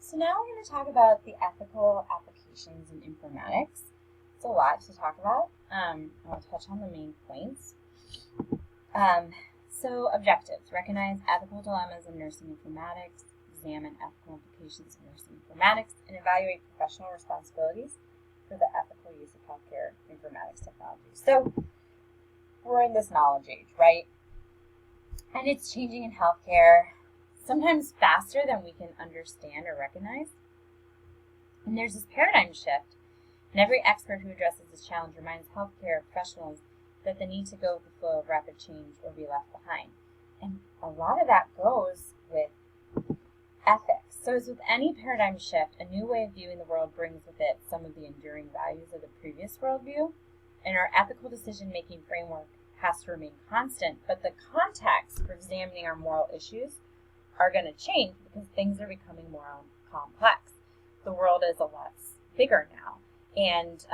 So now we're going to talk about the ethical applications in informatics. It's a lot to talk about. I'll touch on the main points. So objectives: recognize ethical dilemmas in nursing informatics, examine ethical implications of nursing informatics, and evaluate professional responsibilities for the ethical use of healthcare informatics technology. So we're in this knowledge age, right? And it's changing in healthcare, sometimes faster than we can understand or recognize. And there's this paradigm shift, and every expert who addresses this challenge reminds healthcare professionals that the need to go with the flow of rapid change or be left behind. And a lot of that goes with ethics. So as with any paradigm shift, a new way of viewing the world brings with it some of the enduring values of the previous worldview, and our ethical decision-making framework has to remain constant, but the context for examining our moral issues are going to change because things are becoming more complex. The world is a lot bigger now, and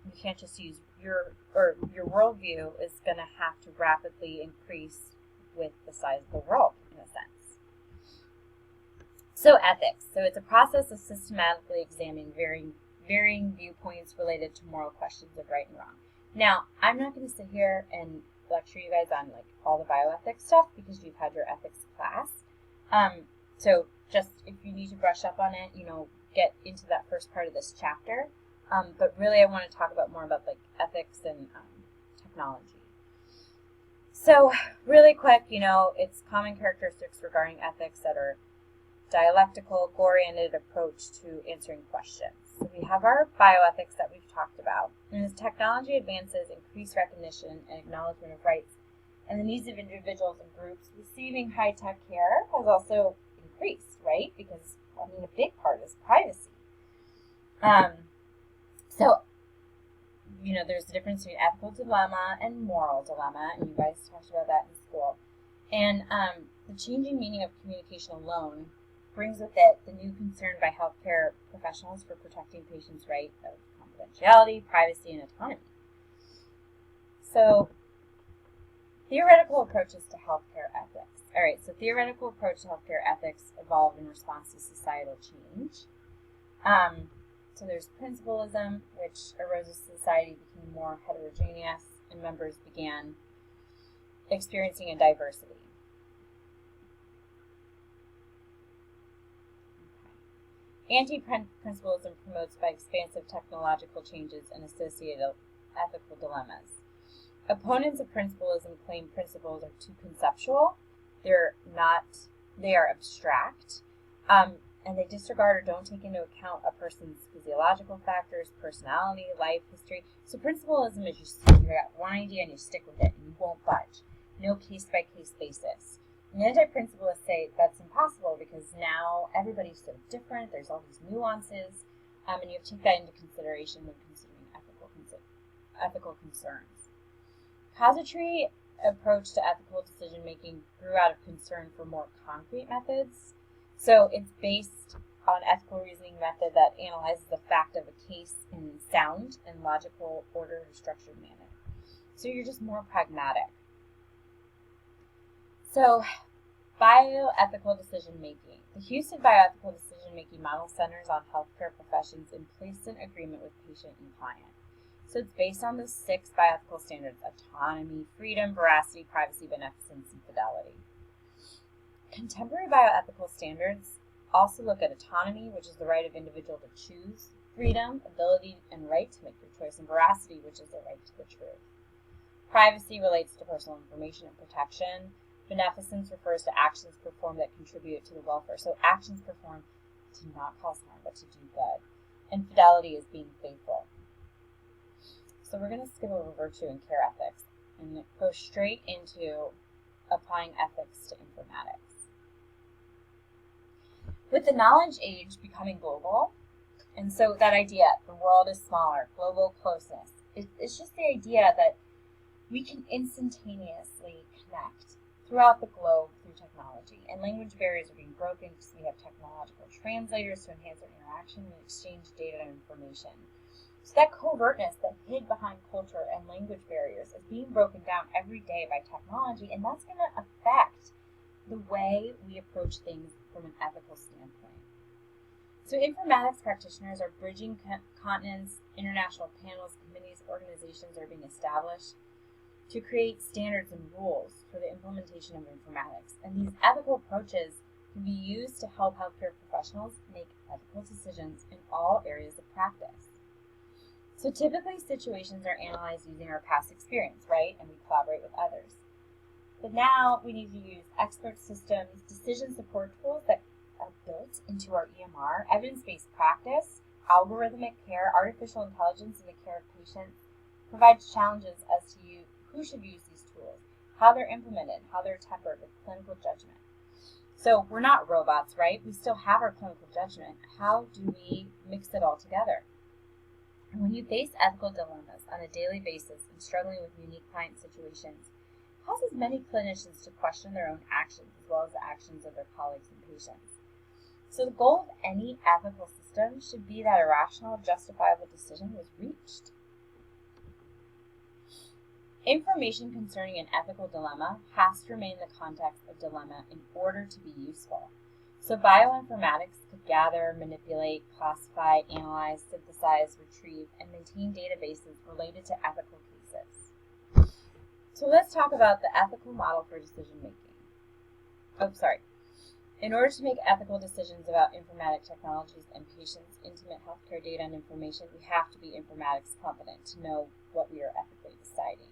you can't just use your worldview is going to have to rapidly increase with the size of the world, in a sense. So ethics. So it's a process of systematically examining varying viewpoints related to moral questions of right and wrong. Now, I'm not going to sit here and lecture you guys on like all the bioethics stuff because you've had your ethics class. So just if you need to brush up on it, get into that first part of this chapter. But really I want to talk about more about like ethics and technology. So really quick, it's common characteristics regarding ethics that are dialectical, oriented approach to answering questions. So we have our bioethics that we've talked about. And as technology advances, increased recognition and acknowledgement of rights and the needs of individuals and groups receiving high-tech care has also increased, right? Because, a big part is privacy. So, there's a difference between ethical dilemma and moral dilemma, and you guys talked about that in school. And the changing meaning of communication alone brings with it the new concern by healthcare professionals for protecting patients' right of confidentiality, privacy, and autonomy. So, theoretical approaches to healthcare ethics. All right, so theoretical approach to healthcare ethics evolved in response to societal change. So there's principalism, which arose as society became more heterogeneous and members began experiencing a diversity. Anti-principalism promotes by expansive technological changes and associated ethical dilemmas. Opponents of principalism claim principles are too conceptual. They are abstract, and they disregard or don't take into account a person's physiological factors, personality, life, history. So principalism is you got one idea and you stick with it and you won't budge. No case-by-case basis. And anti-principalists say that's impossible because now everybody's so different, there's all these nuances, and you have to take that into consideration when considering ethical concerns. Casuistry approach to ethical decision-making grew out of concern for more concrete methods. So it's based on ethical reasoning method that analyzes the fact of a case in sound and logical order or structured manner. So you're just more pragmatic. So bioethical decision-making. The Houston bioethical decision-making model centers on healthcare professions in implicit agreement with patient and client. So it's based on the 6 bioethical standards: autonomy, freedom, veracity, privacy, beneficence, and fidelity. Contemporary bioethical standards also look at autonomy, which is the right of individual to choose, freedom, ability, and right to make your choice, and veracity, which is the right to the truth. Privacy relates to personal information and protection. Beneficence refers to actions performed that contribute to the welfare. So actions performed to not cause harm, but to do good. And fidelity is being faithful. So we're going to skip over virtue and care ethics and go straight into applying ethics to informatics. With the knowledge age becoming global, and so that idea, the world is smaller, global closeness, it's just the idea that we can instantaneously connect throughout the globe through technology. And language barriers are being broken because we have technological translators to enhance our interaction and exchange data and information. So that covertness that hid behind culture and language barriers is being broken down every day by technology, and that's going to affect the way we approach things from an ethical standpoint. So informatics practitioners are bridging continents, international panels, committees, organizations are being established to create standards and rules for the implementation of informatics. And these ethical approaches can be used to help healthcare professionals make ethical decisions in all areas of practice. So typically situations are analyzed using our past experience, right? And we collaborate with others. But now we need to use expert systems, decision support tools that are built into our EMR, evidence-based practice, algorithmic care, artificial intelligence in the care of patients, provides challenges as to who should use these tools, how they're implemented, how they're tempered with clinical judgment. So we're not robots, right? We still have our clinical judgment. How do we mix it all together? And when you face ethical dilemmas on a daily basis and struggling with unique client situations, it causes many clinicians to question their own actions as well as the actions of their colleagues and patients. So the goal of any ethical system should be that a rational, justifiable decision was reached. Information concerning an ethical dilemma has to remain in the context of dilemma in order to be useful. So bioinformatics could gather, manipulate, classify, analyze, synthesize, retrieve, and maintain databases related to ethical cases. So let's talk about the ethical model for decision making. In order to make ethical decisions about informatic technologies and patients' intimate healthcare data and information, we have to be informatics competent to know what we are ethically deciding.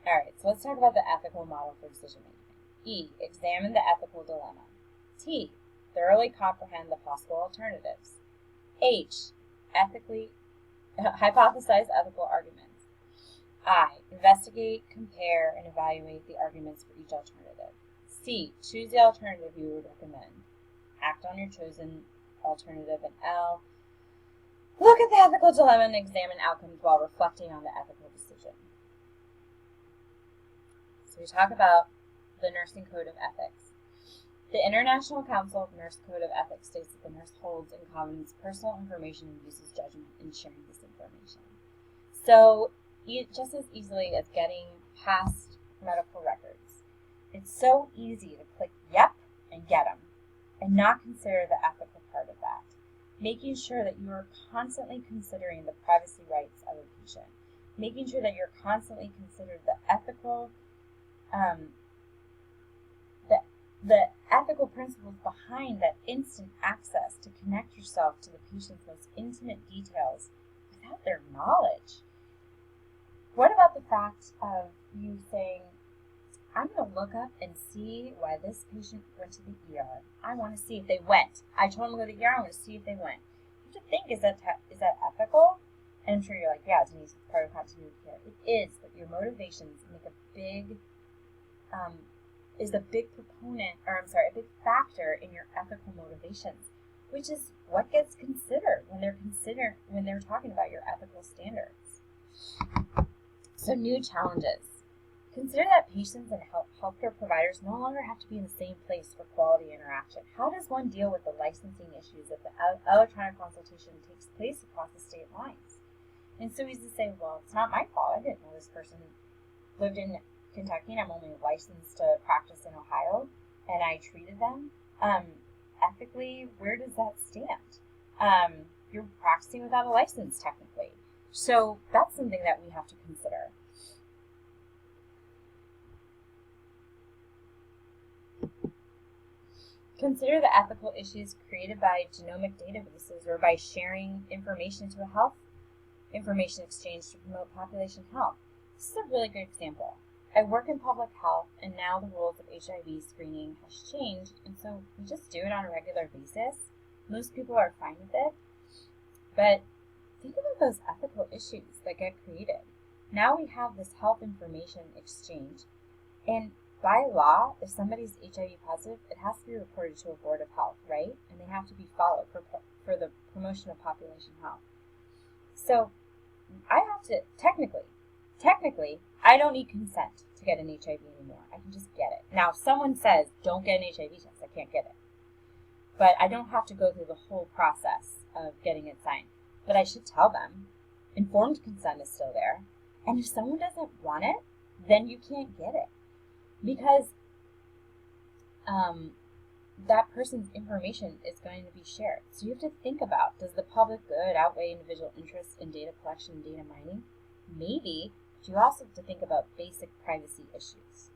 Alright, so let's talk about the ethical model for decision making. E, examine the ethical dilemma. T, thoroughly comprehend the possible alternatives. H, hypothesize ethical arguments. I, investigate, compare, and evaluate the arguments for each alternative. C, choose the alternative you would recommend. Act on your chosen alternative. And L, look at the ethical dilemma and examine outcomes while reflecting on the ethical decision. So we talk about the Nursing Code of Ethics. The International Council of Nurse Code of Ethics states that the nurse holds in common personal information and uses judgment in sharing this information. So just as easily as getting past medical records, it's so easy to click yep and get them and not consider the ethical part of that. Making sure that you are constantly considering the privacy rights of a patient. Making sure that you're constantly considering the ethical the ethical principles behind that instant access to connect yourself to the patient's most intimate details without their knowledge. What about the fact of you saying, I'm going to look up and see why this patient went to the ER. I want to see if they went. I told them to go to the ER. I want to see if they went. You have to think, is that ethical? And I'm sure you're like, yeah, Denise, it's part of continuity care. It is, but your motivations make a big a big factor in your ethical motivations, which is what gets considered when they're talking about your ethical standards. So new challenges. Consider that patients and healthcare providers no longer have to be in the same place for quality interaction. How does one deal with the licensing issues if the electronic consultation takes place across the state lines? And so easy to say, well, it's not my fault. I didn't know this person lived in Kentucky and I'm only licensed to practice in Ohio, and I treated them. Ethically, where does that stand? You're practicing without a license, technically. So that's something that we have to consider. Consider the ethical issues created by genomic databases or by sharing information to a health information exchange to promote population health. This is a really good example. I work in public health, and now the rules of HIV screening has changed, and so we just do it on a regular basis. Most people are fine with it, but think about those ethical issues that get created. Now we have this health information exchange, and by law, if somebody's HIV positive, it has to be reported to a board of health, right? And they have to be followed for the promotion of population health. So I have to, technically, I don't need consent to get an HIV anymore. I can just get it. Now, if someone says, don't get an HIV test, I can't get it. But I don't have to go through the whole process of getting it signed. But I should tell them. Informed consent is still there. And if someone doesn't want it, then you can't get it. Because that person's information is going to be shared. So you have to think about, does the public good outweigh individual interests in data collection and data mining? Maybe, but you also have to think about basic privacy issues.